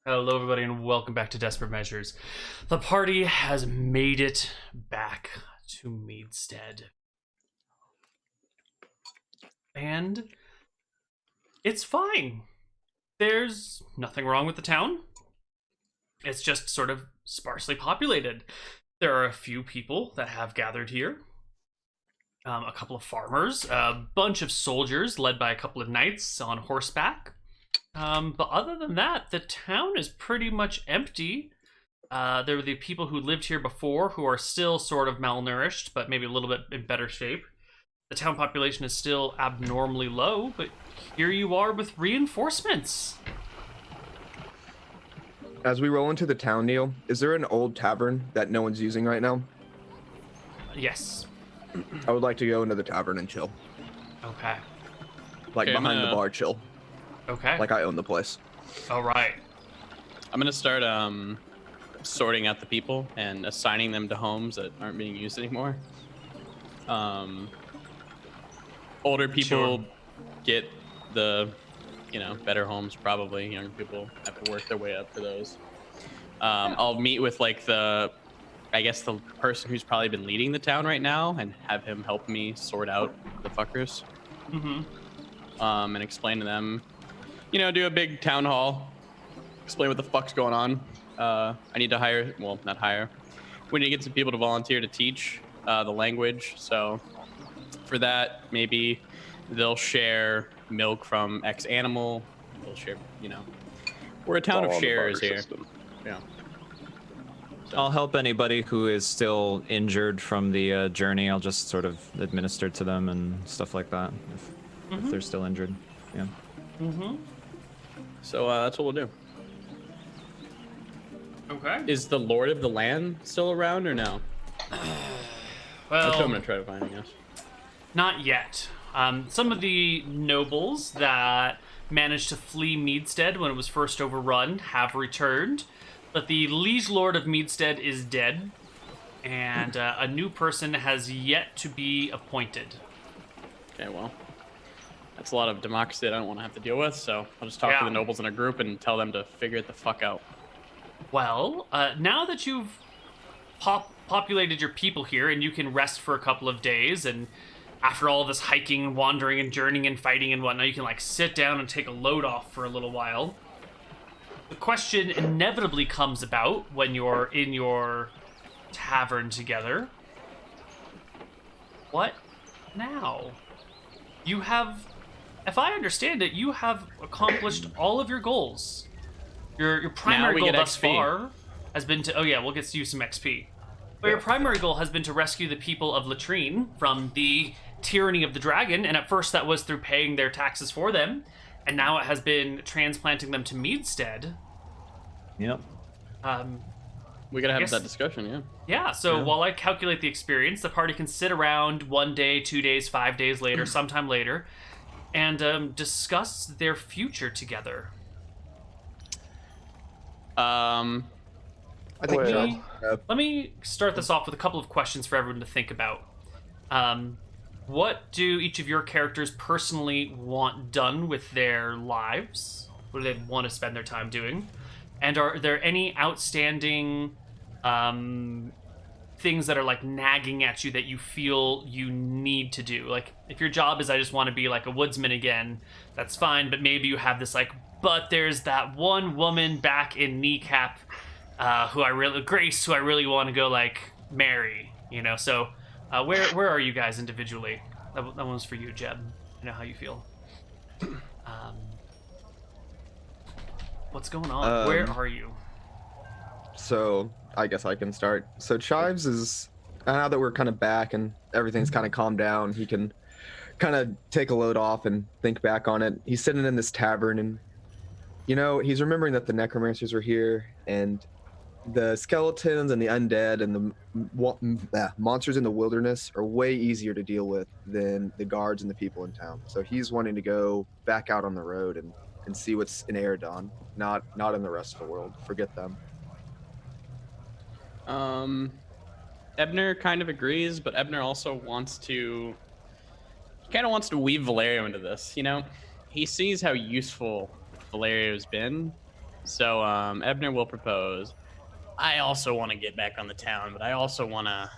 Hello, everybody, and welcome back to Desperate Measures. The party has made it back to Meadstead. And it's fine. There's nothing wrong with the town. It's just sort of sparsely populated. There are a few people that have gathered here. A couple of farmers, a bunch of soldiers led by a couple of knights on horseback. But other than that, the town is pretty much empty. There were the people who lived here before who are still sort of malnourished, but maybe a little bit in better shape. The town population is still abnormally low, but here you are with reinforcements. As we roll into the town, Neal, is there an old tavern that no one's using right now? Yes. I would like to go into the tavern and chill. Okay. Like Okay, behind the bar, chill. Okay. Like I own the place. All right. I'm gonna start sorting out the people and assigning them to homes that aren't being used anymore. Older people get the, better homes probably. Younger people have to work their way up to those. I'll meet with like the person who's probably been leading the town right now and have him help me sort out the fuckers. Mm-hmm. And explain to them, do a big town hall, explain what the fuck's going on. I need to not hire. We need to get some people to volunteer to teach the language. So for that, maybe they'll share milk from X animal. They'll share, we're a town of sharers here. Yeah. So. I'll help anybody who is still injured from the journey. I'll just sort of administer to them and stuff like that if they're still injured. Yeah. Mm-hmm. So that's what we'll do. Okay. Is the Lord of the Land still around or no? Well, That's what I'm gonna try to find, I guess. Not yet. Some of the nobles that managed to flee Meadstead when it was first overrun have returned, but the Liege Lord of Meadstead is dead, and a new person has yet to be appointed. Okay, well, that's a lot of democracy that I don't want to have to deal with, so I'll just talk to the nobles in a group and tell them to figure it the fuck out. Well, now that you've populated your people here and you can rest for a couple of days, and after all this hiking, wandering, and journeying, and fighting and whatnot, you can like sit down and take a load off for a little while. The question inevitably comes about when you're in your tavern together. What now? You have, if I understand it, you have accomplished all of your goals. Your primary goal thus far has been to, we'll get you some XP. But your primary goal has been to rescue the people of Latrine from the tyranny of the dragon, and at first that was through paying their taxes for them, and now it has been transplanting them to Meadstead. Yep. We gotta have that discussion, yeah. Yeah, so while I calculate the experience, the party can sit around 1 day, 2 days, 5 days later, sometime later, and discuss their future together. I think Let me start this off with a couple of questions for everyone to think about. What do each of your characters personally want done with their lives? What do they want to spend their time doing? And are there any outstanding things that are like nagging at you that you feel you need to do? Like if your job is I just want to be like a woodsman again, that's fine, but maybe you have this like, but there's that one woman back in Kneecap Grace, who I really want to go like marry, so where are you guys individually? That one's for you, Jeb. I know how you feel. What's going on? Where are you? So I guess I can start. So Chives is, now that we're kind of back and everything's kind of calmed down, he can kind of take a load off and think back on it. He's sitting in this tavern and he's remembering that the necromancers were here and the skeletons and the undead and the monsters in the wilderness are way easier to deal with than the guards and the people in town. So he's wanting to go back out on the road and see what's in Eridon, not in the rest of the world. Forget them. Ebner kind of agrees, but Ebner also kind of wants to weave Valerio into this, He sees how useful Valerio's been, So Ebner will propose. I also want to get back on the town, but I also want to,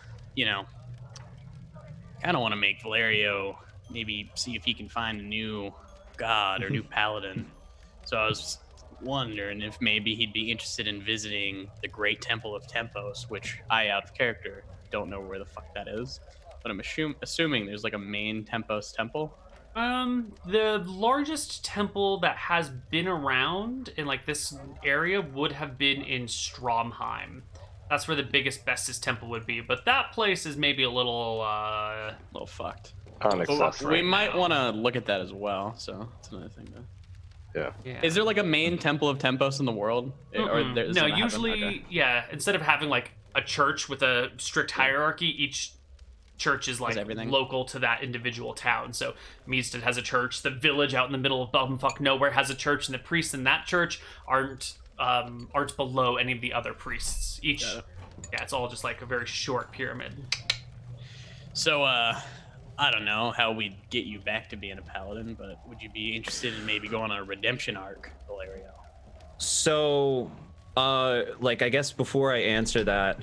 kind of want to make Valerio maybe see if he can find a new god or new paladin. So I was wondering if maybe he'd be interested in visiting the Great Temple of Tempos, which I, out of character, don't know where the fuck that is. But I'm assuming there's like a main Tempos temple. The largest temple that has been around in like this area would have been in Stromheim. That's where the biggest, bestest temple would be. But that place is maybe a little Fucked. Unaccessible. But we might want to look at that as well. So that's another thing. Yeah. Is there like a main temple of Tempos in the world? No, usually, yeah. Instead of having like a church with a strict hierarchy, each church is like everything. local to that individual town. So Meadstead has a church. The village out in the middle of bumfuck nowhere has a church, and the priests in that church aren't below any of the other priests. Yeah, it's all just like a very short pyramid. So, I don't know how we'd get you back to being a paladin, but would you be interested in maybe going on a redemption arc, Valerio? So, I guess before I answer that,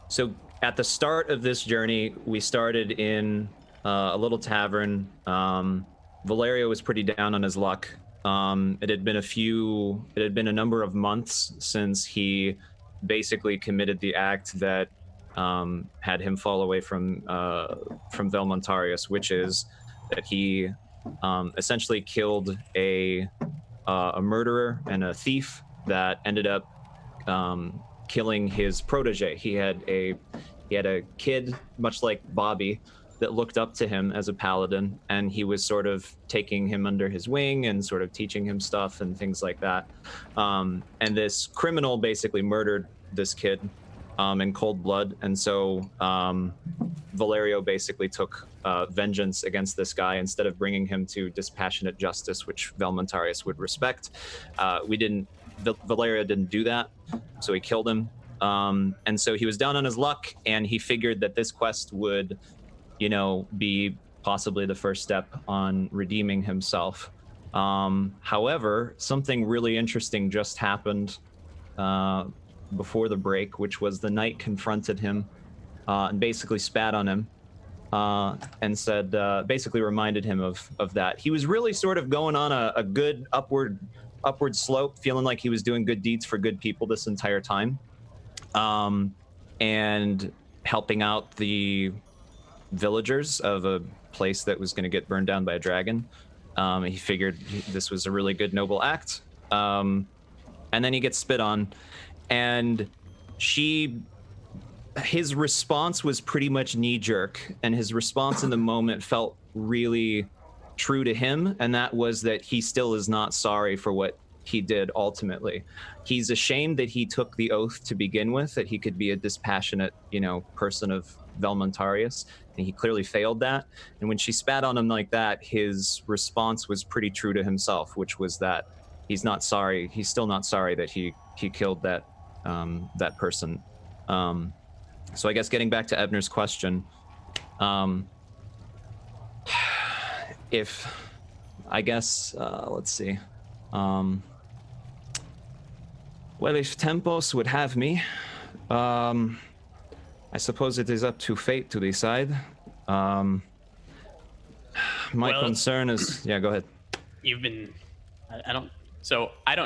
so at the start of this journey, we started in a little tavern. Valerio was pretty down on his luck. It had been a number of months since he basically committed the act that had him fall away from Velmontarius, which is that he essentially killed a murderer and a thief that ended up killing his protege. He had a kid, much like Bobby, that looked up to him as a paladin, and he was sort of taking him under his wing and sort of teaching him stuff and things like that. And this criminal basically murdered this kid in cold blood, and so Valerio basically took vengeance against this guy instead of bringing him to dispassionate justice, which Velmontarius would respect. Valerio didn't do that, so he killed him. And so he was down on his luck, and he figured that this quest would, be possibly the first step on redeeming himself. However, something really interesting just happened before the break, which was the knight confronted him and basically spat on him and said, basically reminded him of that. He was really sort of going on a good upward slope, feeling like he was doing good deeds for good people this entire time, and helping out the villagers of a place that was going to get burned down by a dragon. He figured this was a really good, noble act. And then he gets spit on, and his response was pretty much knee-jerk, and his response in the moment felt really true to him, and that was that he still is not sorry for what he did ultimately. He's ashamed that he took the oath to begin with, that he could be a dispassionate, person of Velmontarius, and he clearly failed that. And when she spat on him like that, his response was pretty true to himself, which was that he's not sorry. He's still not sorry that he killed that person. So I guess getting back to Ebner's question, let's see. Well, if Tempos would have me, I suppose it is up to fate to decide. My concern is, yeah, go ahead. You've been, I don't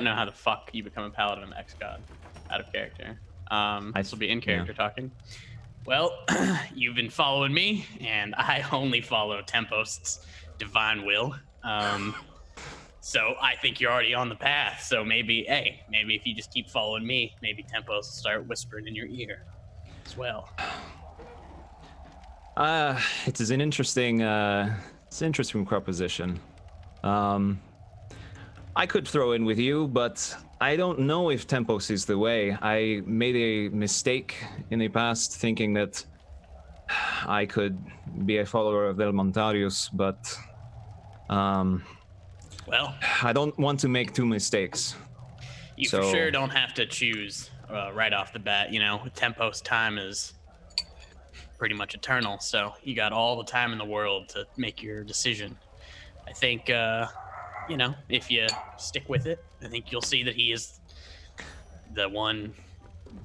know how the fuck you become a paladin of X-God out of character. This will be in character talking. Well, you've been following me, and I only follow Tempos' divine will. So I think you're already on the path. So maybe if you just keep following me, maybe Tempos will start whispering in your ear as well. It is an interesting proposition. I could throw in with you, but I don't know if Tempos is the way. I made a mistake in the past thinking that I could be a follower of Velmontarius, but well, I don't want to make two mistakes. You for sure don't have to choose right off the bat. Tempos' time is pretty much eternal, so you got all the time in the world to make your decision. I think you know, if you stick with it, I think you'll see that he is the one,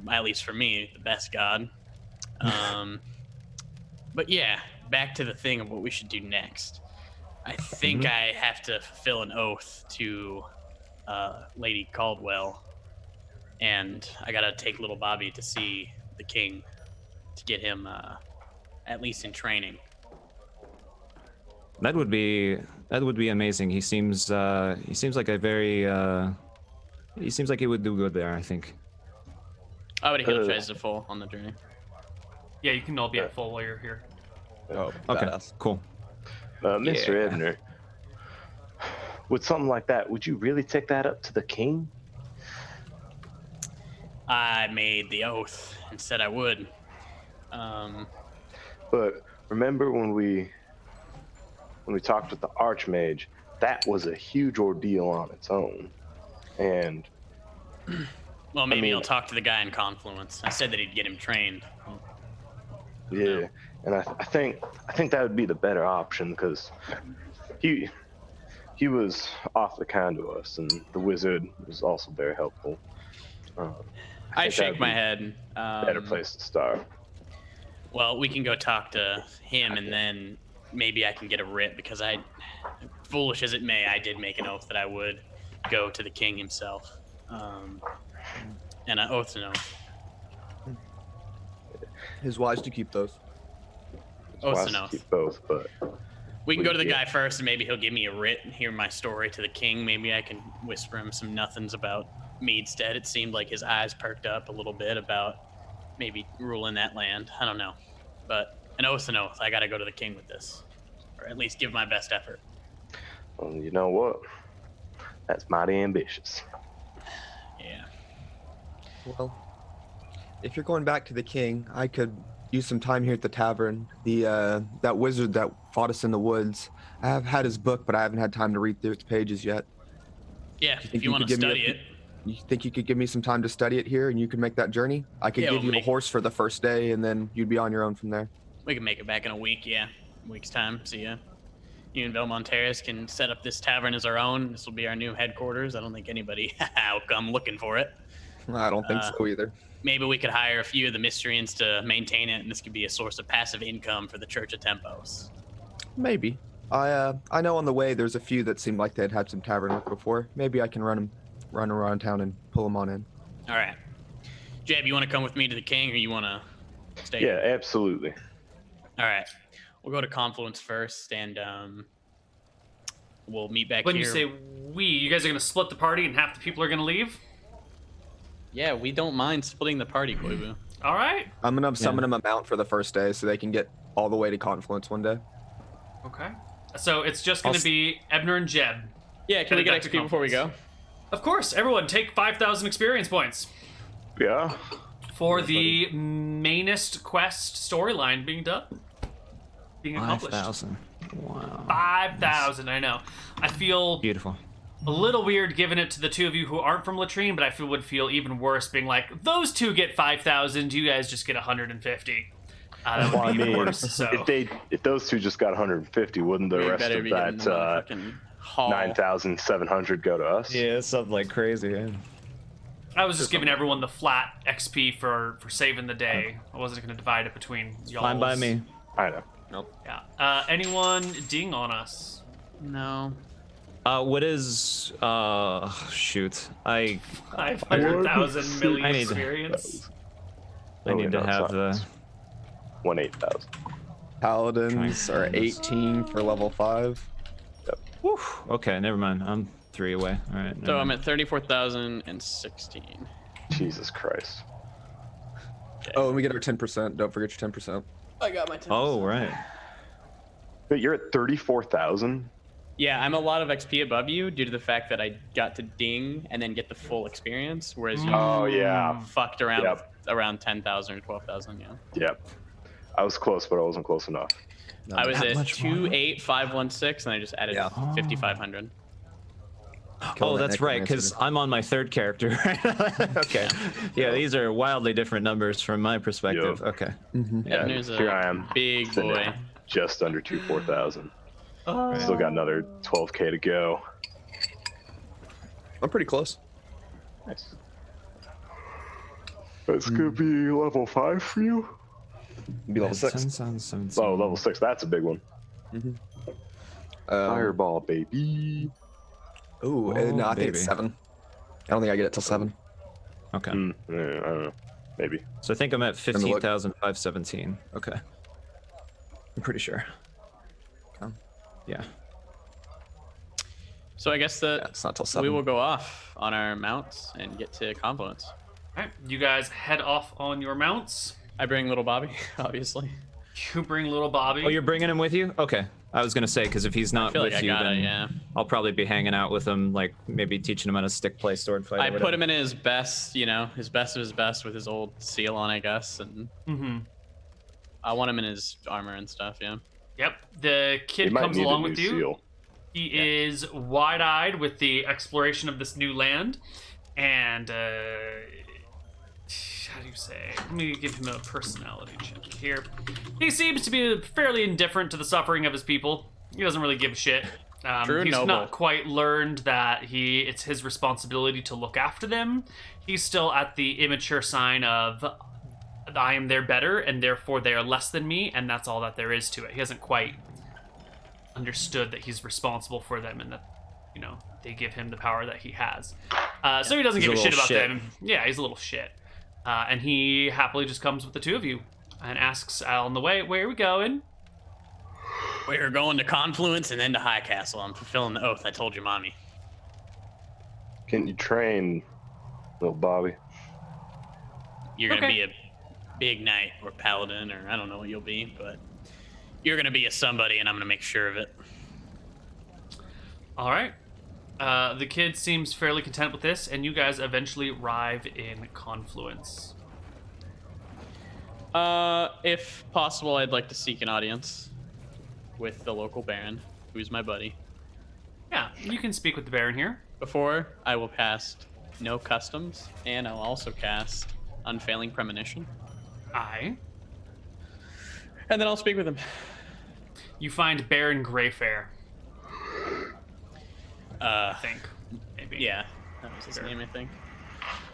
at least for me, the best god. But yeah, back to the thing of what we should do next. I think I have to fulfill an oath to Lady Caldwell, and I gotta take little Bobby to see the king to get him at least in training. That would be amazing. He seems like a very he seems like he would do good there, I think. I would heal tries to full on the journey. Yeah, you can all be at full while you're here. Oh, Okay, badass. cool. Mr. Yeah. Ebner, with something like that, would you really take that up to the king? I made the oath and said I would. But remember when we talked with the Archmage, that was a huge ordeal on its own. And Well, maybe mean- I'll talk to the guy in Confluence. I said that he'd get him trained. yeah, and I think that would be the better option because he was awfully kind to us, and the wizard was also very helpful. I think shake that'd my be head. Better place to start. Well, we can go talk to him, and then maybe I can get a writ because foolish as it may, I did make an oath that I would go to the king himself. And an oath's an oath. It's wise to keep those. Oath's Wise an to oath. keep both, but We can go to the Yeah. guy first, and maybe he'll give me a writ and hear my story to the king. Maybe I can whisper him some nothings about Meadstead. It seemed like his eyes perked up a little bit about maybe ruling that land. I don't know. But an oath's an oath. I gotta go to the king with this. Or at least give my best effort. well, you know what? That's mighty ambitious. Yeah. Well, if you're going back to the king, I could use some time here at the tavern. The that wizard that fought us in the woods, I have had his book, but I haven't had time to read through its pages yet. Yeah, think if you you want could to give me a study few- it. You think you could give me some time to study it here, and you could make that journey? I could Yeah, give we'll you a make- horse for the first day, and then you'd be on your own from there. We can make it back in a week, yeah. A week's time. See ya. You and Belmont Terrace can set up this tavern as our own. This will be our new headquarters. I don't think anybody will come looking for it. I don't think so either. Maybe we could hire a few of the Mystrians to maintain it, and this could be a source of passive income for the Church of Tempos. Maybe. I know on the way there's a few that seemed like they'd had some tavern work before. Maybe I can run around town and pull them on in. All right. Jeb, you want to come with me to the king, or you want to stay Yeah, here? absolutely. All right. We'll go to Confluence first, and we'll meet back When here. you say we, you guys are going to split the party and half the people are going to leave? Yeah, we don't mind splitting the party, Koibu. All right. I'm gonna summon them a mount for the first day so they can get all the way to Confluence one day. Okay. So it's just going I'll to be Ebner and Jeb. Yeah, can we Headed get back to XP before we go? Of course, everyone take 5,000 experience points Yeah. for the mainest quest storyline being accomplished. 5,000. Wow. 5,000, I know. I feel Beautiful. a little weird giving it to the two of you who aren't from Latrine, but I would feel even worse being like, those two get 5,000, you guys just get 150. That would Well, I be even mean, worse. So if those two just got 150, wouldn't the We rest better of be getting that them on a fucking haul. 9,700 go to us? Yeah, something like crazy. Yeah. I was just giving everyone the flat XP for saving the day. I wasn't going to divide it between y'all. Fine by me. I know. Yeah. Anyone ding on us? No. What is shoot. I 500,000 million I need- experience. need to have the 8,000. Paladins are Trying to 18 for level 5. Whew. Okay, never mind. I'm 3 away. All right. So I'm at 34,016. Jesus Christ. Oh, and we get our 10%. Don't forget your 10%. I got my 10%. Oh, right. But you're at 34,000? Yeah, I'm a lot of XP above you due to the fact that I got to ding and then get the full experience, whereas you Oh, yeah. fucked around Yep. around 10,000 or 12,000. Yeah. Yep. I was close, but I wasn't close enough. I was that at much more? 28516, and I just added Yeah. 5,500. Oh, that's right, because I'm on my third character. Okay. Yeah, these are wildly different numbers from my perspective. Yup. Okay. Yeah, Ebner's here I a am. big sitting boy. at just under 24,000. Still got another 12K to go. I'm pretty close. Nice. That's gonna be level 5 for you? Be level 6. 10 sounds 17. Oh, level 6. That's a big one. Um, Fireball, baby. Ooh, Oh, no, I think baby. it's 7. I don't think I get it till 7. Okay. I don't know. Maybe. So I think I'm at me look. 15,517. Okay. I'm pretty sure. Yeah. So I guess that It's not till 7. we will go off on our mounts and get to Confluence. All right, you guys head off on your mounts. I bring little Bobby, obviously. You bring little Bobby. Oh, you're bringing him with you? Okay. I was gonna say, because if he's I not feel with like I you, got then it, yeah. I'll probably be hanging out with him, like maybe teaching him how to stick play sword fight. I put him in his best, his best of his best with his old seal on, I guess, and Mm-hmm. I want him in his armor and stuff, yeah. Yep. The You kid might comes need a along new with you. seal. He is wide-eyed with the exploration of this new land, and how do you say? Let me give him a personality check here. He seems to be fairly indifferent to the suffering of his people. He doesn't really give a shit. True He's noble. not quite learned that it's his responsibility to look after them. He's still at the immature sign of I am their better, and therefore they are less than me, and that's all that there is to it. He hasn't quite understood that he's responsible for them, and that they give him the power that he has. So he doesn't He's give a a shit little about shit. them. Yeah, he's a little shit. And he happily just comes with the two of you and asks on the way, "Where are we going?" We're going to Confluence and then to High Castle. I'm fulfilling the oath I told your mommy. Can you train little Bobby? You're going to Okay. be a big knight or paladin, or I don't know what you'll be, but you're going to be a somebody, and I'm going to make sure of it. All right. The kid seems fairly content with this, and you guys eventually arrive in Confluence. If possible, I'd like to seek an audience with the local baron, who's my buddy. Yeah, you can speak with the Baron here. Before, I will cast No Customs, and I'll also cast Unfailing Premonition. Aye. And then I'll speak with him. You find Baron Greyfair, I think. Maybe. Yeah, that was his Sure. name, I think.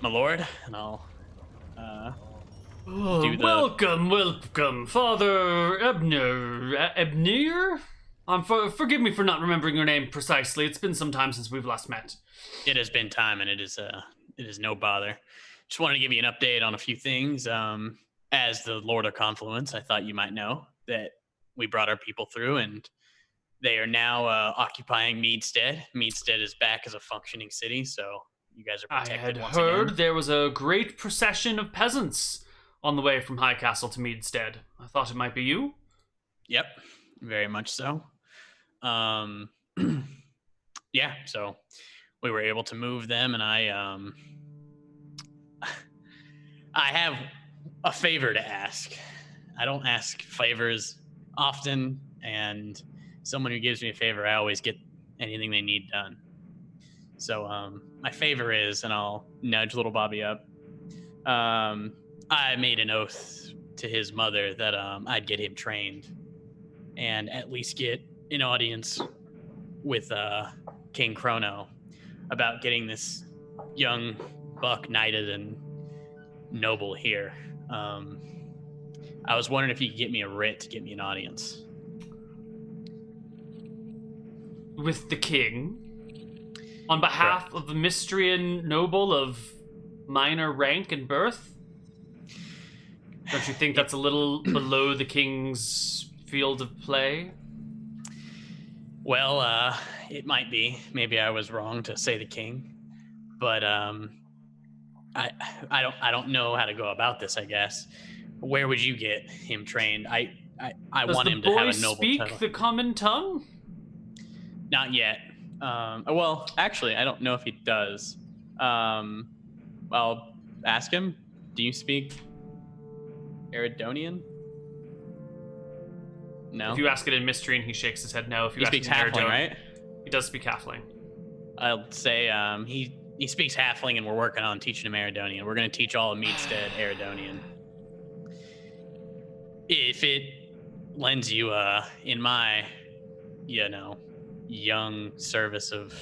My lord, and I'll Oh, do the- welcome, Father Ebner? Forgive me for not remembering your name precisely. It's been some time since we've last met. It has been time, and it is no bother. Just wanted to give you an update on a few things. As the Lord of Confluence, I thought you might know that we brought our people through, and they are now occupying Meadstead. Meadstead is back as a functioning city, so you guys are I protected had once heard again. there was a great procession of peasants on the way from High Castle to Meadstead. I thought it might be you. Yep, very much so. Yeah, so we were able to move them, and I have a favor to ask. I don't ask favors often, and someone who gives me a favor, I always get anything they need done. So my favor is, and I'll nudge little Bobby up. I made an oath to his mother that I'd get him trained and at least get an audience with King Chrono about getting this young buck knighted and noble here. I was wondering if you could get me a writ to get me an audience. With the king, on behalf of the Mystrian noble of minor rank and birth? Don't you think that's a little below the king's field of play? Well, it might be. Maybe I was wrong to say the king, but I don't know how to go about this. I guess. Where would you get him trained? I Does want the him to have boy a noble speak title. the common tongue? Not yet. Well, actually, I don't know if he does. I'll ask him. Do you speak Eridonian? No. If you ask it in Mystrian, he shakes his head no. If you He ask speaks it in Halfling, Eridonian- right? He does speak Halfling. I'll say he speaks Halfling, and we're working on teaching him Eridonian. We're going to teach all of Meadstead Eridonian. If it lends you in my, young service of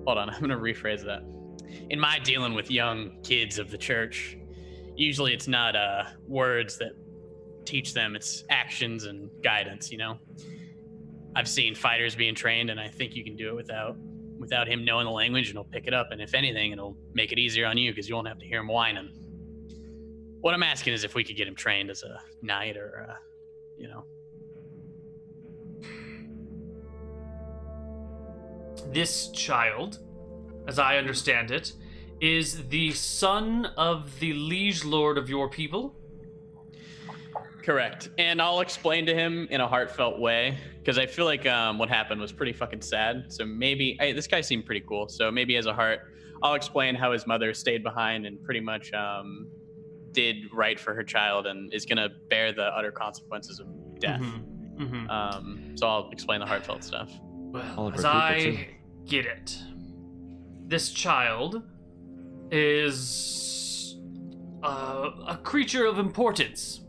Hold on, I'm gonna rephrase that. In my dealing with young kids of the church, usually it's not words that teach them, it's actions and guidance, you know? I've seen fighters being trained, and I think you can do it without him knowing the language, and he'll pick it up, and if anything, it'll make it easier on you because you won't have to hear him whining. What I'm asking is if we could get him trained as a knight or, you know. This child, as I understand it, is the son of the liege lord of your people? Correct. And I'll explain to him in a heartfelt way, because I feel like what happened was pretty fucking sad. So maybe, this guy seemed pretty cool, so maybe as a heart, I'll explain how his mother stayed behind and pretty much did right for her child and is going to bear the utter consequences of death. So I'll explain the heartfelt stuff. Well, as I get it, this child is a creature of importance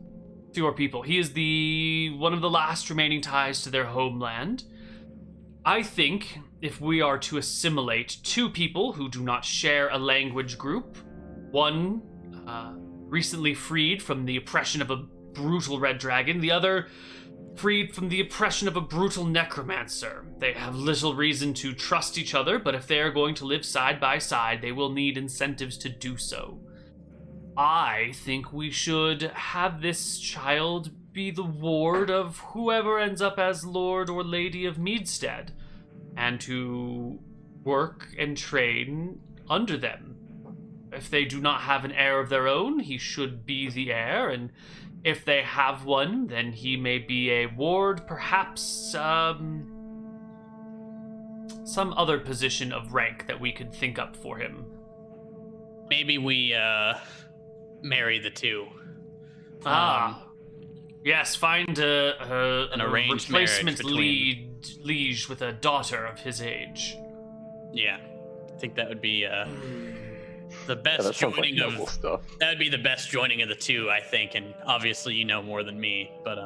to your people. He is one of the last remaining ties to their homeland. I think if we are to assimilate two people who do not share a language group, one recently freed from the oppression of a brutal red dragon, the other freed from the oppression of a brutal necromancer. They have little reason to trust each other, but if they are going to live side by side, they will need incentives to do so. I think we should have this child be the ward of whoever ends up as Lord or Lady of Meadstead, and to work and train under them. If they do not have an heir of their own, he should be the heir, and if they have one, then he may be a ward, perhaps some other position of rank that we could think up for him. Maybe we marry the two. Yes, find An arranged replacement marriage liege with a daughter of his age. Yeah, I think that would be the best that sounds like joining noble of stuff. that would be the best joining of the two, I think. And obviously, you know more than me, but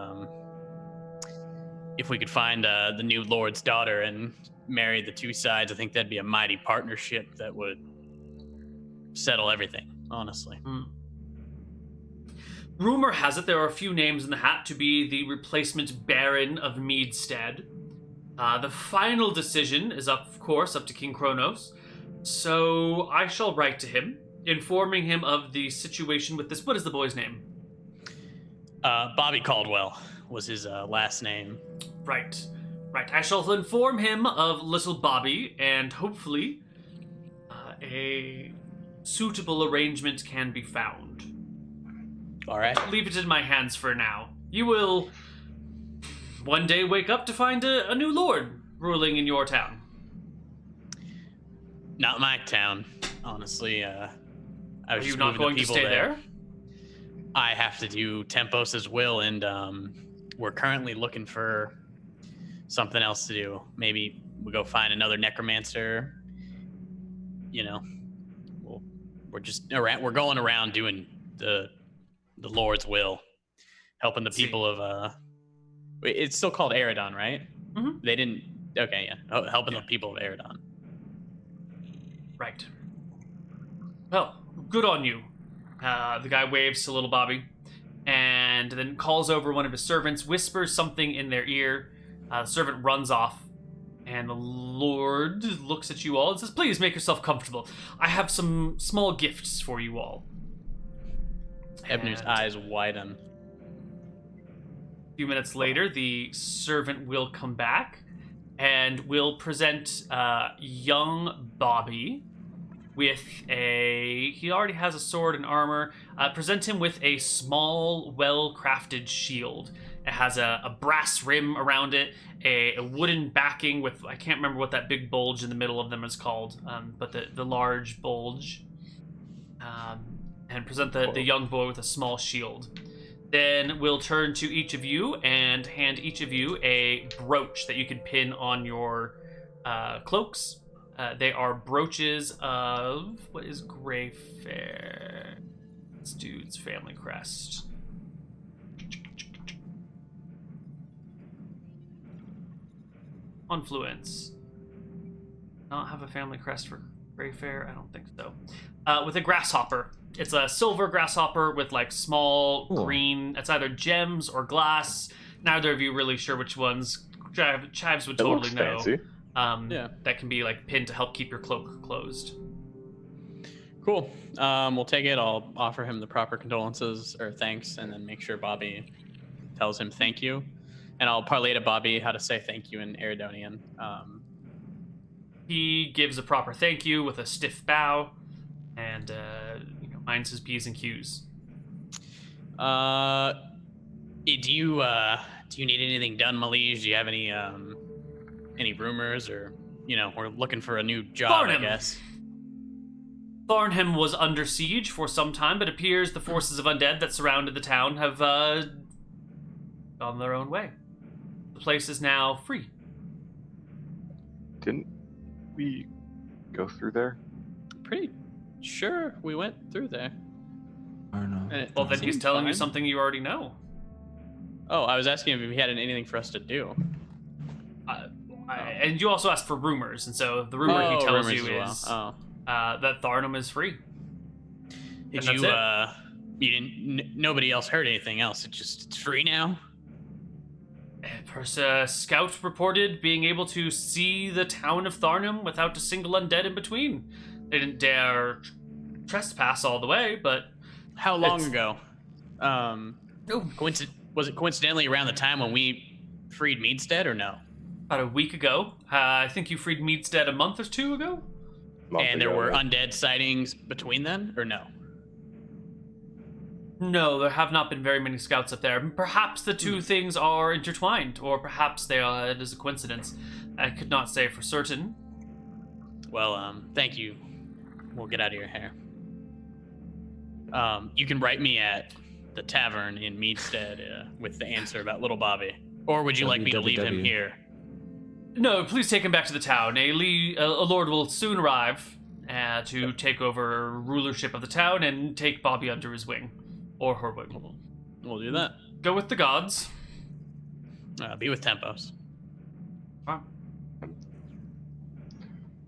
if we could find the new lord's daughter and marry the two sides, I think that'd be a mighty partnership that would settle everything. Honestly. Rumor has it there are a few names in the hat to be the replacement Baron of Meadstead. The final decision is, of course, up to King Kronos. So I shall write to him, informing him of the situation with this. What is the boy's name? Bobby Caldwell was his last name. Right. I shall inform him of little Bobby, and hopefully a suitable arrangement can be found. All right. Leave it in my hands for now. You will one day wake up to find a new lord ruling in your town. Not my town, honestly. I was Are you just not moving the going to people stay there? I have to do Tempos's will, and we're currently looking for something else to do. Maybe we go find another necromancer. You know, we're going around doing the Lord's will, helping the people of it's still called Eridon, right? Mm-hmm. They didn't. Okay, yeah, helping the people of Eridon. Right. Well, good on you. The guy waves to little Bobby, and then calls over one of his servants, whispers something in their ear. The servant runs off, and the Lord looks at you all and says, "Please make yourself comfortable. I have some small gifts for you all." Ebner's eyes widen. A few minutes later, the servant will come back and will present young Bobby with he already has a sword and armor. Present him with a small, well-crafted shield. It has a brass rim around it, a wooden backing with, I can't remember what that big bulge in the middle of them is called, but the large bulge. And present the young boy with a small shield. Then we'll turn to each of you and hand each of you a brooch that you can pin on your cloaks. They are brooches of, what is Greyfair? This dude's family crest. Confluence. not have a family crest for Greyfair? I don't think so. With a grasshopper. It's a silver grasshopper with like small Cool. green. It's either gems or glass. Neither of you really sure which ones. Chives would It totally looks know. fancy. Yeah. That can be like pinned to help keep your cloak closed. Cool. We'll take it. I'll offer him the proper condolences or thanks, and then make sure Bobby tells him thank you. And I'll parlay to Bobby how to say thank you in Eridonian. He gives a proper thank you with a stiff bow, and minds his P's and Q's. Do you need anything done, Malige? Do you have any rumors, or we're looking for a new job, Barnum. I guess. Farnham was under siege for some time, but appears the forces of undead that surrounded the town have gone their own way. The place is now free. Didn't we go through there? Pretty sure we went through there. I don't know. And it Well, then he's seemed telling you fine. something you already know. Oh, I was asking if he had anything for us to do. And you also asked for rumors, and so the rumor he tells rumors you as is well. that Farnham is free. Did and you? that's You didn't. Nobody else heard anything else. It's free now. A scout reported being able to see the town of Tharnham without a single undead in between. They didn't dare trespass all the way, but How long It's- ago? Was it coincidentally around the time when we freed Meadstead, or no? about a week ago. I think you freed Meadstead a month or two ago. And there were undead sightings between then, or no? No, there have not been very many scouts up there. Perhaps the two things are intertwined, or perhaps it is a coincidence. I could not say for certain. Well, thank you. We'll get out of your hair. You can write me at the tavern in Meadstead with the answer about little Bobby. Or would you like me to leave him WWW. here? No, please take him back to the town. A lord will soon arrive to take over rulership of the town and take Bobby under his wing. Or her wing. We'll do that. Go with the gods. Be with Tempos. Wow.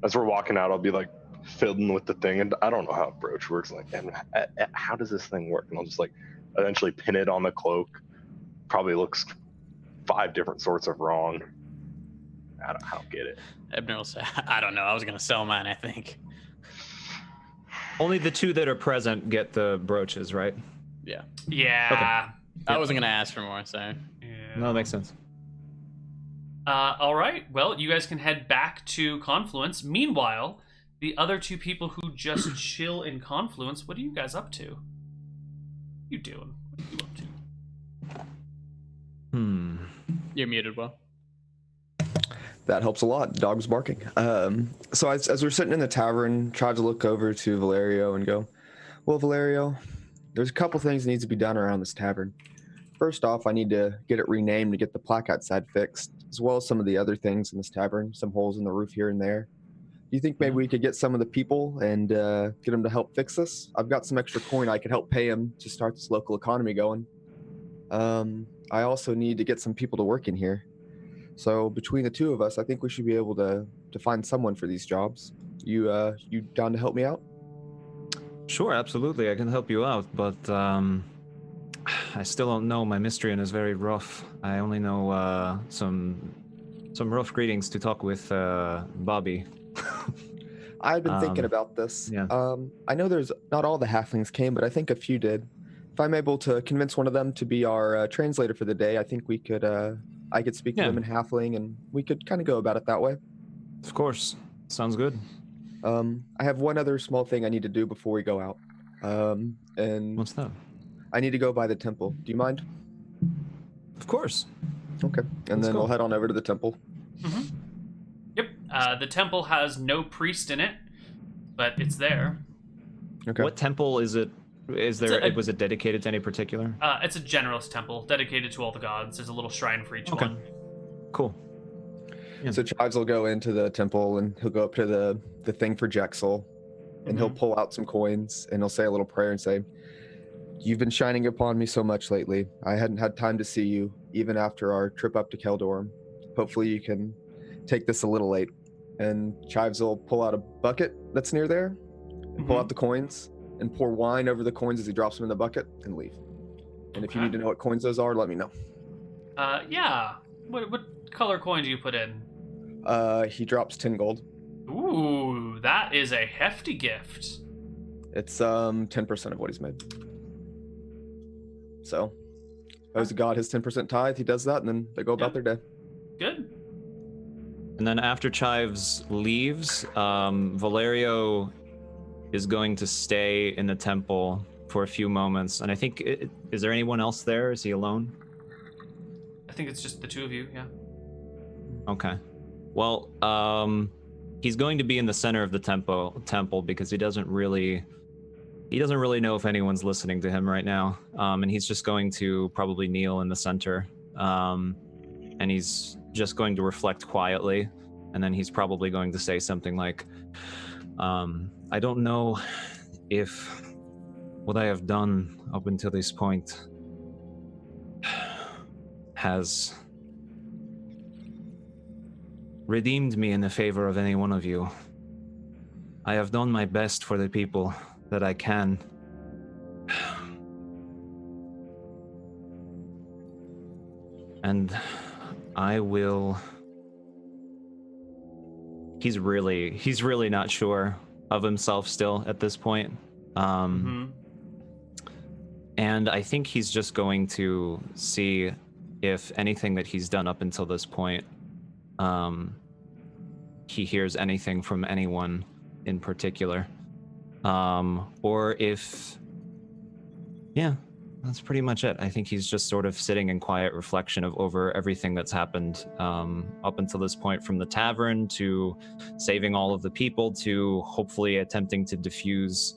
As we're walking out, I'll be like fiddling with the thing, and I don't know how a brooch works. Like, and how does this thing work? And I'll just like eventually pin it on the cloak. Probably looks 5 different sorts of wrong. I don't get it. Ebner will say, I don't know. I was going to sell mine, I think. Only the 2 that are present get the brooches, right? Yeah. Yeah. I wasn't going to ask for more, so. Yeah. No, that makes sense. All right. Well, you guys can head back to Confluence. Meanwhile, the other 2 people who just chill in Confluence, what are you guys up to? What are you doing? What are you up to? You're muted, Will. That helps a lot. Dog's barking. So as we're sitting in the tavern, try to look over to Valerio and go, well, Valerio, there's a couple things that needs to be done around this tavern. First off, I need to get it renamed to get the plaque outside fixed, as well as some of the other things in this tavern, some holes in the roof here and there. Do you think maybe we could get some of the people and get them to help fix this? I've got some extra coin I could help pay them to start this local economy going. I also need to get some people to work in here. So between the 2 of us, I think we should be able to find someone for these jobs. You down to help me out? Sure, absolutely. I can help you out, but I still don't know. My Mystrian is very rough. I only know some rough greetings to talk with Bobby. I've been thinking about this. yeah. I know there's not all the halflings came, but I think a few did. If I'm able to convince one of them to be our translator for the day, I think we could. I could speak to them in halfling, and we could kind of go about it that way. Of course. Sounds good. I have one other small thing I need to do before we go out. And What's that? I need to go by the temple. Do you mind? Of course. Okay. And then go. we'll head on over to the temple. Mm-hmm. Yep. The temple has no priest in it, but it's there. Okay. What temple is it? Was it dedicated to any particular? It's a generalist temple dedicated to all the gods. There's a little shrine for each Okay. one. Cool. Yeah. So Chives will go into the temple and he'll go up to the thing for Jexel, and he'll pull out some coins and he'll say a little prayer and say, "You've been shining upon me so much lately. I hadn't had time to see you, even after our trip up to Keldorm. Hopefully you can take this a little late. and Chives will pull out a bucket that's near there, and pull out the coins, and pour wine over the coins as he drops them in the bucket, and leave. And if you need to know what coins those are, let me know. Yeah. What color coin do you put in? He drops 10 gold. Ooh, that is a hefty gift. It's 10% of what he's made. So, owes to God his 10% tithe. He does that, and then they go about their day. Good. And then after Chives leaves, Valerio is going to stay in the temple for a few moments. And I think, is there anyone else there? Is he alone? I think it's just the two of you, yeah. Okay. Well, he's going to be in the center of the temple because he doesn't really know if anyone's listening to him right now. And he's just going to probably kneel in the center. And he's just going to reflect quietly. And then he's probably going to say something like, I don't know if what I have done up until this point has redeemed me in the favor of any one of you. I have done my best for the people that I can. And I will... He's really not sure of himself still at this point. And I think he's just going to see if anything that he's done up until this point, he hears anything from anyone in particular. Or if... Yeah, that's pretty much it. I think he's just sort of sitting in quiet reflection over everything that's happened up until this point, from the tavern to saving all of the people to hopefully attempting to diffuse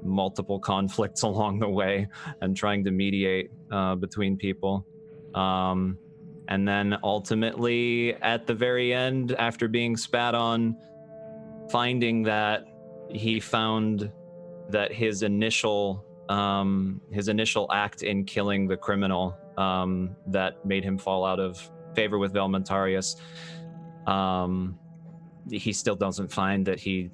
multiple conflicts along the way and trying to mediate between people. And then ultimately at the very end, after being spat on, finding that he found that his initial act in killing the criminal that made him fall out of favor with Velmentarius, he still doesn't find that he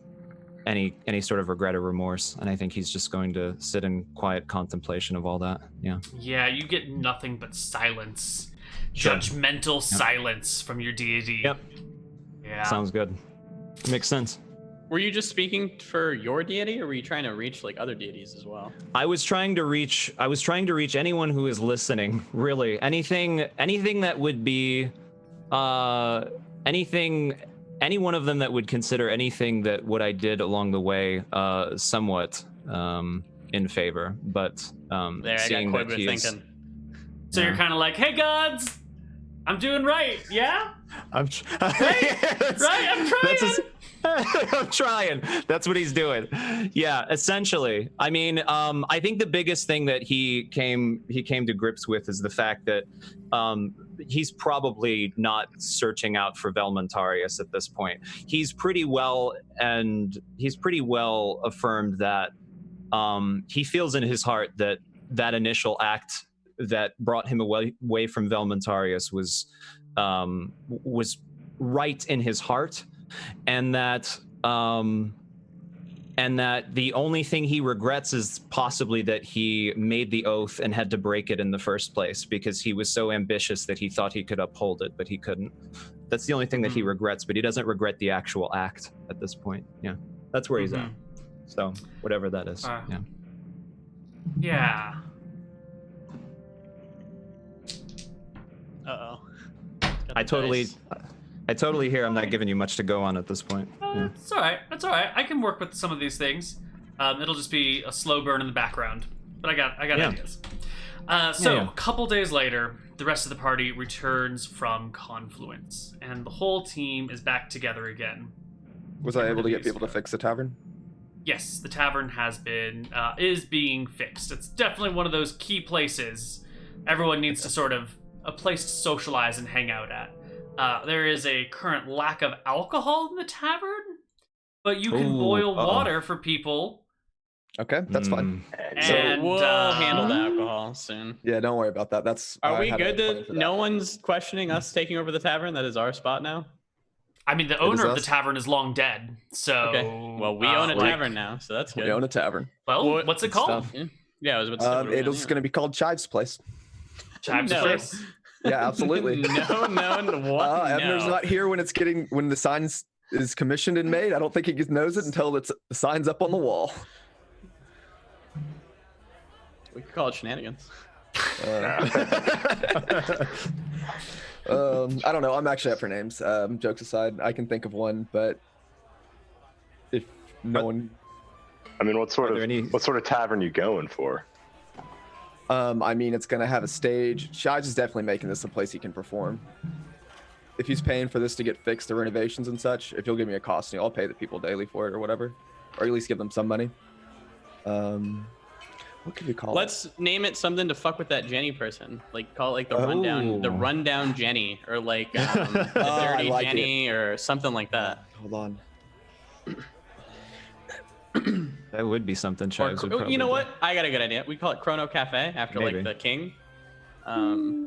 any sort of regret or remorse, and I think he's just going to sit in quiet contemplation of all that. Yeah, you get nothing but silence. Sure. Judgmental silence from your deity. Yep. Yeah, sounds good. Makes sense. Were you just speaking for your deity, or were you trying to reach like other deities as well? I was trying to reach anyone who is listening, really. Anything that would be any one of them that would consider anything that what I did along the way somewhat in favor. But There, seeing I got that Koibu he is, thinking. So you're kind of like, hey gods, I'm doing right, yeah? right? I'm trying. I'm trying. That's what he's doing. Yeah, essentially. I mean, I think the biggest thing that he came to grips with is the fact that he's probably not searching out for Velmentarius at this point. He's pretty well affirmed that he feels in his heart that initial act that brought him away from Velmentarius was right in his heart. And that the only thing he regrets is possibly that he made the oath and had to break it in the first place, because he was so ambitious that he thought he could uphold it, but he couldn't. That's the only thing that he regrets, but he doesn't regret the actual act at this point. Yeah, that's where he's at. So whatever that is. Yeah. Uh-oh. I totally hear I'm not giving you much to go on at this point. Yeah. It's all right. That's all right. I can work with some of these things. It'll just be a slow burn in the background, but I got ideas. A couple days later, the rest of the party returns from Confluence, and the whole team is back together again. Was I able to get people to fix the tavern? Yes, the tavern is being fixed. It's definitely one of those key places everyone needs to sort of a place to socialize and hang out at. There is a current lack of alcohol in the tavern, but you can boil water for people. Okay, that's fine. And we'll handle the alcohol soon. Yeah, don't worry about that. Are we good to? No one's questioning us taking over the tavern. That is our spot now. I mean, the It is owner of the us. tavern is long dead, so... Okay. Well, we own a like- tavern now, so that's good. We own a tavern. Well, what's it Good called? stuff. Yeah, I was about to say. what are we It's doing? going to be called Chives Place. Chives No. Place? Yeah, absolutely. no, what? Ebner's No. not here when the sign is commissioned and made. I don't think he knows it until the sign's up on the wall. We could call it shenanigans. I don't know. I'm actually up for names. Jokes aside, I can think of one, but if no one, I mean, what sort Are there any- of tavern you going for? I mean, it's gonna have a stage. Shives is definitely making this a place he can perform. If he's paying for this to get fixed, the renovations and such, if you'll give me a costume, I'll pay the people daily for it or whatever, or at least give them some money. What could we call it? Let's name it something to fuck with that Jenny person. Like call it like the Oh. rundown Jenny, or like the dirty like Jenny, or something like that. Hold on. That would be something Or, Chives would probably you know do. what? I got a good idea. We call it Chrono Cafe after Maybe. like the king. I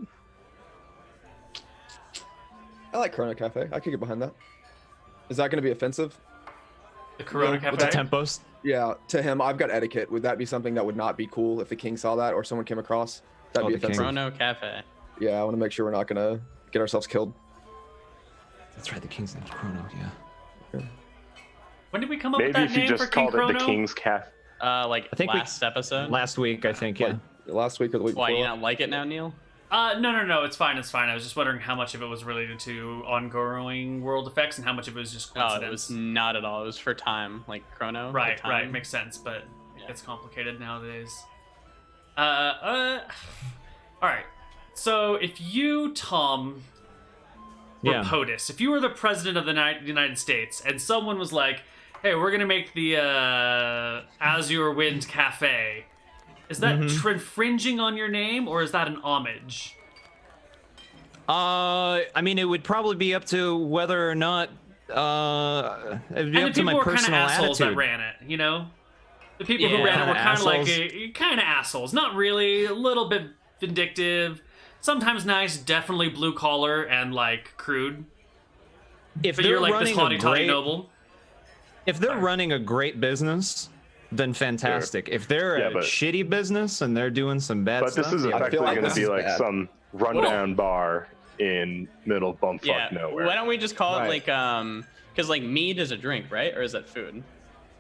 like Chrono Cafe. I could get behind that. Is that going to be offensive? The Corona Yeah, Cafe? The tempos? Yeah, to him, I've got etiquette. Would that be something that would not be cool if the king saw that or someone came across? That'd Oh, be the king. offensive. Chrono Cafe. Yeah, I want to make sure we're not going to get ourselves killed. That's right, the king's name's Chrono, yeah. When did we come up with Maybe that if you name for just King called it Chrono? the King's Cafe. Like I think we- last episode. Last week, I think, yeah. Last week or the week Why before. you not like it now, Neal? No, it's fine, I was just wondering how much of it was related to ongoing world effects and how much of it was just Oh, coincidence. it was not at all. It was for time, like Chrono. for Right, time. makes sense, but Yeah. it's complicated nowadays. Alright. So if you, Tom, were Yeah. POTUS, if you were the president of the United States and someone was like, hey, we're gonna make the Azure Wind Cafe, is that infringing on your name or is that an homage? I mean, it would probably be up to whether or not, it'd be And up the to my people were kind of personal assholes attitude. that ran it, you know? The people who Yeah, ran it were kind of like assholes. kind of assholes. Not really, a little bit vindictive, sometimes nice, definitely blue collar and like crude. If But they're you're like this running a haughty toddy great, noble. if they're running a great business, then fantastic. If they're Yeah, a but- shitty business and they're doing some bad But stuff, this is yeah, I feel effectively like going this to be is like bad. some rundown bar in middle bumfuck Yeah. nowhere. Why don't we just call Right. it like because like mead is a drink, right? Or is that food?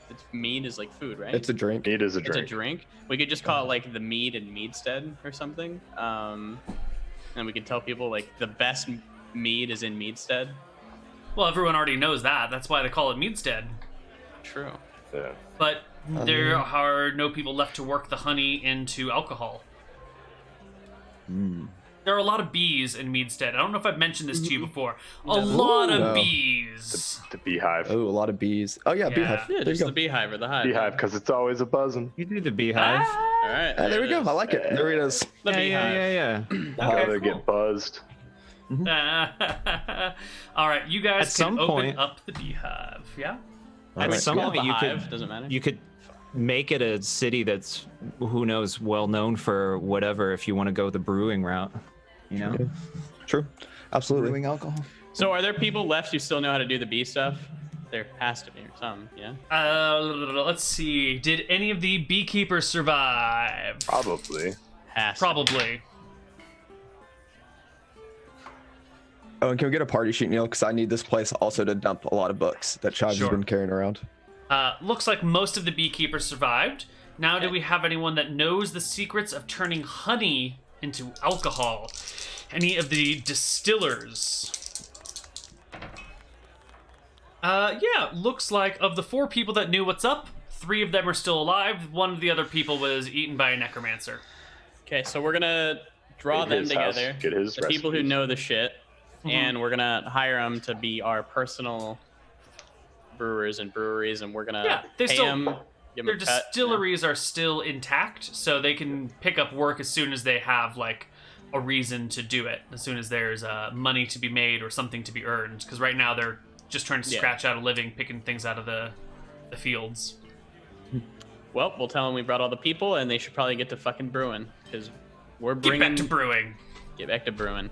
It's mead is like food, right? It's a drink. Meat is a It's drink. a drink. We could just call it like the mead in Meadstead or something. And we could tell people like the best mead is in Meadstead. Well, everyone already knows that. That's why they call it Meadstead. True. Yeah. But there are no people left to work the honey into alcohol. There are a lot of bees in Meadstead. I don't know if I've mentioned this to you before. A lot of No. bees. The beehive. Oh, a lot of bees. Oh yeah, Yeah. beehive. Yeah, There you just go. the beehive or the hive. Beehive, because it's always a buzzing. you do the beehive. All right. Ah, there we it go. is. I like it. There it is. The yeah, beehive. yeah. How Okay, they cool. get buzzed. All right, you guys At some can open point- up the beehive. Yeah. At Right. some Yeah, point, the you hive, could doesn't matter. you could make it a city that's who knows well known for whatever. If you want to go the brewing route, you know, True. Absolutely. brewing alcohol. So are there people left who still know how to do the bee stuff? There has to be, or some, yeah. Let's see. Did any of the beekeepers survive? Probably. Has to. Probably. Oh, and can we get a party sheet, Neal? Because I need this place also to dump a lot of books that Chives Sure. has been carrying around. Looks like most of the beekeepers survived. Now, do we have anyone that knows the secrets of turning honey into alcohol? Any of the distillers? Yeah, looks like of the 4 people that knew what's up, 3 of them are still alive. One of the other people was eaten by a necromancer. Okay, so we're gonna draw Get them his house, together. get his the people who recipes. know the shit, and we're gonna hire them to be our personal brewers and breweries, and we're gonna Yeah, they pay still- them. Give 'em Their a cut, distilleries are still intact, so they can pick up work as soon as they have like a reason to do it. As soon as there's money to be made or something to be earned, because right now they're just trying to Yeah. scratch out a living, picking things out of the fields. Well, we'll tell them we brought all the people, and they should probably get to fucking brewing, because we're Get bringing. back to brewing. Get back to brewing.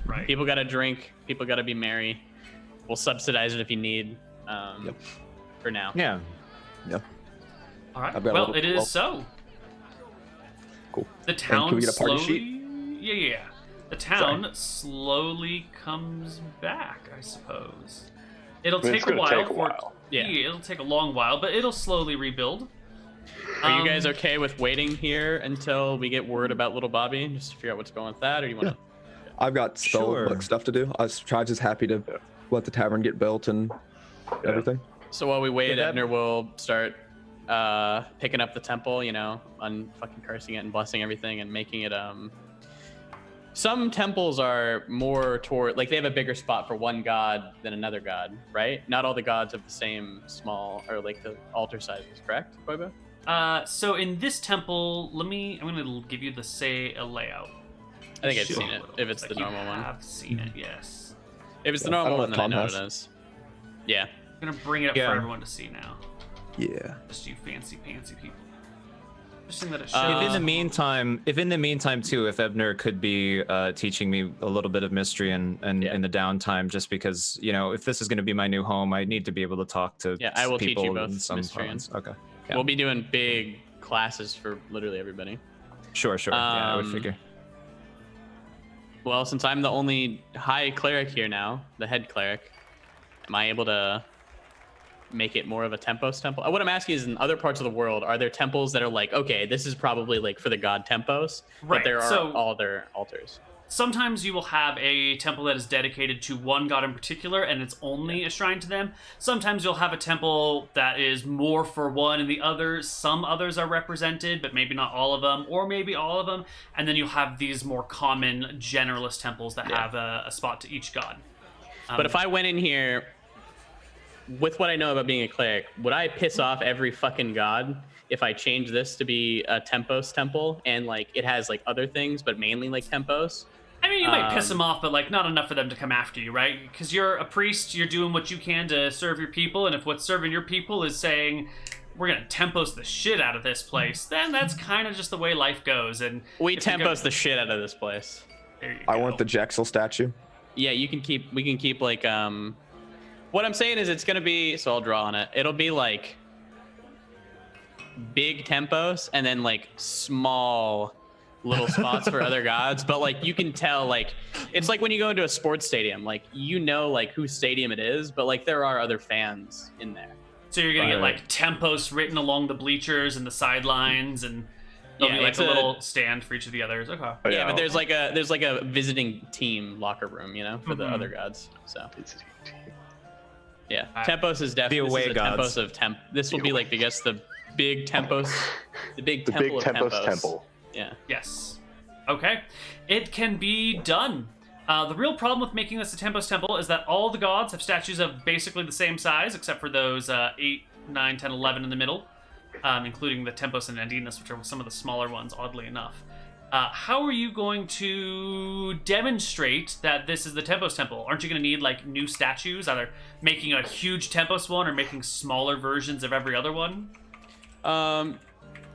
Right. People gotta drink. People gotta be merry. we'll subsidize it if you need. For now. Yeah. All right. I've got a Well, little- it is so. Cool. The And town can we get a party slowly. sheet? Yeah. The town slowly comes back, I suppose. It'll I mean, take it's a gonna while. take a while. Yeah. It'll take a long while, but it'll slowly rebuild. Are you guys Um, okay with waiting here until we get word about little Bobby, just to figure out what's going on with that, or do you want to? I've got spell Sure. book stuff to do. Chives is happy to let the tavern get built and everything. So while we wait, Yeah, that- Ebner will start picking up the temple, fucking cursing it and blessing everything and making it some temples are more toward, like, they have a bigger spot for one god than another god, right? Not all the gods have the same small, or like the altar sizes, correct, Koibu? So in this temple, I'm gonna give you a layout. I think I've Should- seen it, if it's like the normal one. I've seen it, yes. If it's the Yeah, I normal don't one, know then I if know Tom what it is. Yeah. I'm gonna bring it up Yeah. for everyone to see now. Yeah. Just you fancy people. Interesting that it Uh, shows. If in the meantime too, if Ebner could be teaching me a little bit of mystery and Yeah. in the downtime, just because if this is going to be my new home, I need to be able to talk to Yeah, I will teach you people both in some mystery and- province. Okay. Yeah. We'll be doing big classes for literally everybody. Sure. Yeah, I would Um, figure. Well, since I'm the only high cleric here now, the head cleric, am I able to make it more of a Tempos temple? What I'm asking is, in other parts of the world, are there temples that are like, okay, this is probably like for the god Tempos, Right, but there are so- all other altars? Sometimes you will have a temple that is dedicated to one god in particular, and it's only a shrine to them. Sometimes you'll have a temple that is more for one and the other. Some others are represented, but maybe not all of them, or maybe all of them. And then you'll have these more common generalist temples that Yeah. have a spot to each god. But if I went in here with what I know about being a cleric, would I piss off every fucking god if I change this to be a Tempos temple and like it has like other things, but mainly like Tempos? I mean, you might piss Um, them off, but like not enough for them to come after you, right? Because you're a priest, you're doing what you can to serve your people, and if what's serving your people is saying we're gonna tempos the shit out of this place, then that's kind of just the way life goes. And We if you go- Tempos the shit out of this place. There you I go. want the Jexel statue. Yeah, we can keep like what I'm saying is it's gonna be, so I'll draw on it. It'll be like big Tempos and then like small little spots for other gods, but like you can tell, like it's like when you go into a sports stadium, like like whose stadium it is, but like there are other fans in there. So you're gonna get Right. like tempos written along the bleachers and the sidelines, and there'll Yeah, be like it's a a- little stand for each of the others. Okay. Oh, Yeah, but there's like a visiting team locker room, for the Mhm. other gods. So yeah, I- Tempos is definitely away gods. Tempos of temp. This will be like, I guess, the big Tempos, the big The temple big of Tempos temple. Yeah. Yes. Okay. It can be done. The real problem with making this a Tempos temple is that all the gods have statues of basically the same size, except for those 8, 9, 10, 11 in the middle, including the Tempos and Andinas, which are some of the smaller ones, oddly enough. How are you going to demonstrate that this is the Tempos temple? Aren't you going to need like new statues, either making a huge Tempos one or making smaller versions of every other one?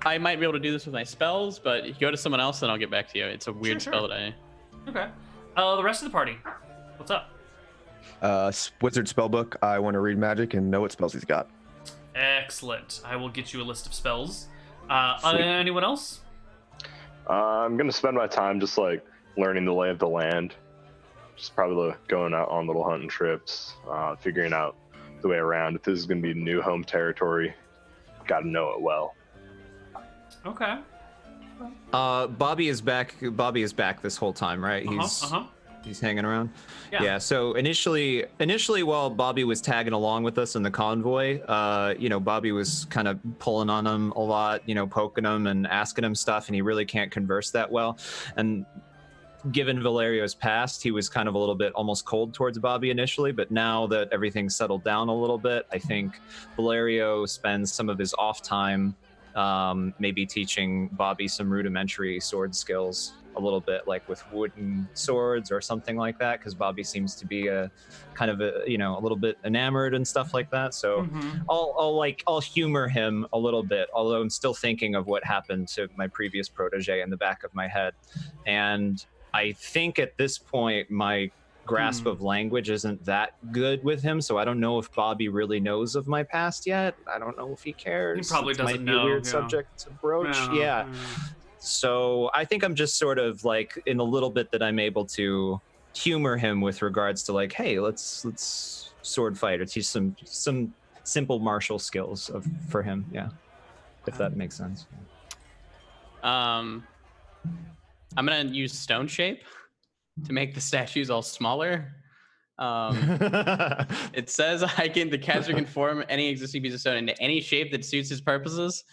I might be able to do this with my spells, but if you go to someone else, then I'll get back to you. It's a weird Sure. spell that I. Okay. The rest of the party, what's up? Wizard spellbook. I want to read magic and know what spells he's got. Excellent. I will get you a list of spells. Sweet. Anyone else? I'm gonna spend my time just like learning the lay of the land. Just probably going out on little hunting trips, figuring out the way around. If this is gonna be new home territory, gotta know it well. Okay. Bobby is back. Bobby is back this whole time, right? He's hanging around. Yeah. So initially, while Bobby was tagging along with us in the convoy, Bobby was kind of pulling on him a lot, poking him and asking him stuff, and he really can't converse that well. And given Valerio's past, he was kind of a little bit almost cold towards Bobby initially, but now that everything's settled down a little bit, I think Valerio spends some of his off time maybe teaching Bobby some rudimentary sword skills a little bit, like with wooden swords or something like that, because Bobby seems to be a little bit enamored and stuff like that. So I'll humor him a little bit, although I'm still thinking of what happened to my previous protege in the back of my head. And I think at this point my grasp of language isn't that good with him, so I don't know if Bobby really knows of my past yet. I don't know if he cares. He probably It might doesn't be a know, weird yeah. subject to broach. Yeah. So I think I'm just sort of like in a little bit that I'm able to humor him with regards to like, hey, let's sword fight or teach some simple martial skills for him. Yeah, if that makes sense. I'm gonna use stone shape to make the statues all smaller. It says the caster can form any existing piece of stone into any shape that suits his purposes.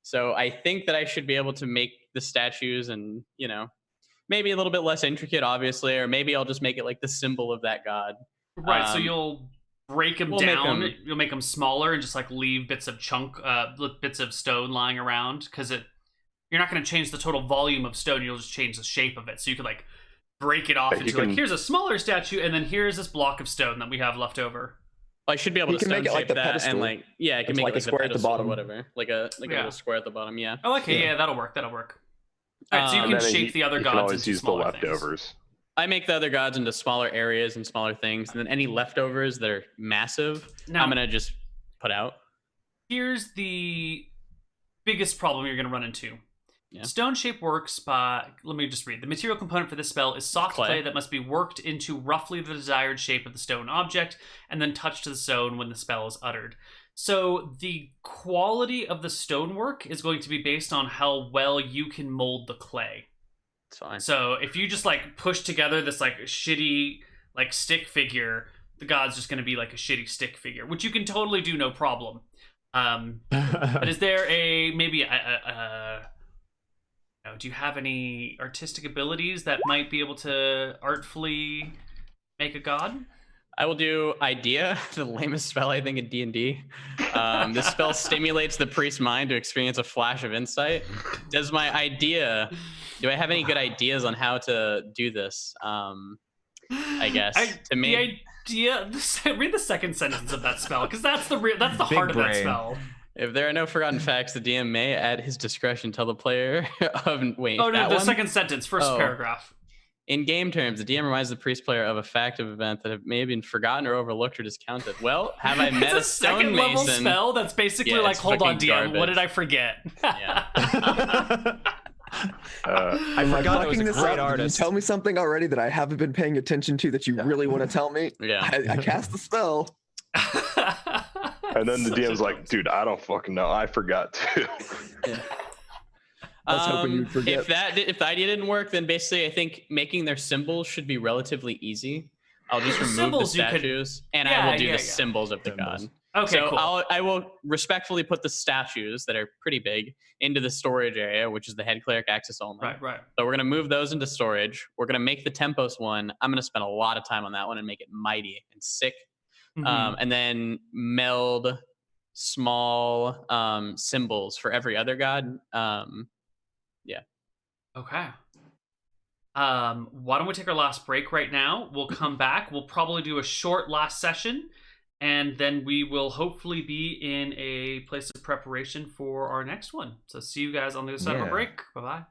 So I think that I should be able to make the statues and, maybe a little bit less intricate, obviously, or maybe I'll just make it like the symbol of that god. Right, so you'll break them down. You'll make them smaller and just like leave bits of bits of stone lying around, because you're not going to change the total volume of stone. You'll just change the shape of it. So you could like break it off into like, here's a smaller statue, and then here's this block of stone that we have left over. I should be able to stone shape that pedestal. and like, yeah, I can make like it like a square at the bottom, or whatever, like a little square at the bottom. Yeah. Oh, okay, yeah, that'll work. All right, so you can shape the other gods can always into use the smaller leftovers. things. I make the other gods into smaller areas and smaller things, and then any leftovers that are massive, Now, I'm gonna just put out. Here's the biggest problem you're going to run into. Yeah. Stone shape works by, let me just read. The material component for this spell is soft clay that must be worked into roughly the desired shape of the stone object and then touched to the stone when the spell is uttered. So the quality of the stonework is going to be based on how well you can mold the clay. It's fine. So if you just like push together this like shitty like stick figure, the god's just going to be like a shitty stick figure, which you can totally do, no problem. But is there do you have any artistic abilities that might be able to artfully make a god? I will do idea, the lamest spell I think in D&D. This spell stimulates the priest's mind to experience a flash of insight. Do I have any good ideas on how to do this? I guess read the second sentence of that spell, because that's the heart of that spell. If there are no forgotten facts, the DM may, at his discretion, tell the player of... Wait, oh, no, the second sentence, first paragraph. In game terms, the DM reminds the priest player of a fact of event that may have been forgotten or overlooked or discounted. Well, have I met a stone mason? It's a second-level spell that's basically like, hold on, DM, garbage. what did I forget? Yeah. I forgot I was a great artist. You tell me something already that I haven't been paying attention to that you really want to tell me? Yeah. I cast the spell. And then the DM's like, dude, I don't fucking know. I forgot too. Yeah. I was hoping you'd forget. If the idea didn't work, then basically I think making their symbols should be relatively easy. I'll just remove the statues, and I will do the symbols of the god. Okay, so cool. I will respectfully put the statues that are pretty big into the storage area, which is the head cleric access only. Right. So we're gonna move those into storage. We're gonna make the Tempos one. I'm gonna spend a lot of time on that one and make it mighty and sick. Mm-hmm. And then meld small symbols for every other god. Yeah. Okay. Why don't we take our last break right now? We'll come back. We'll probably do a short last session, and then we will hopefully be in a place of preparation for our next one. So see you guys on the other side of a break. Bye-bye.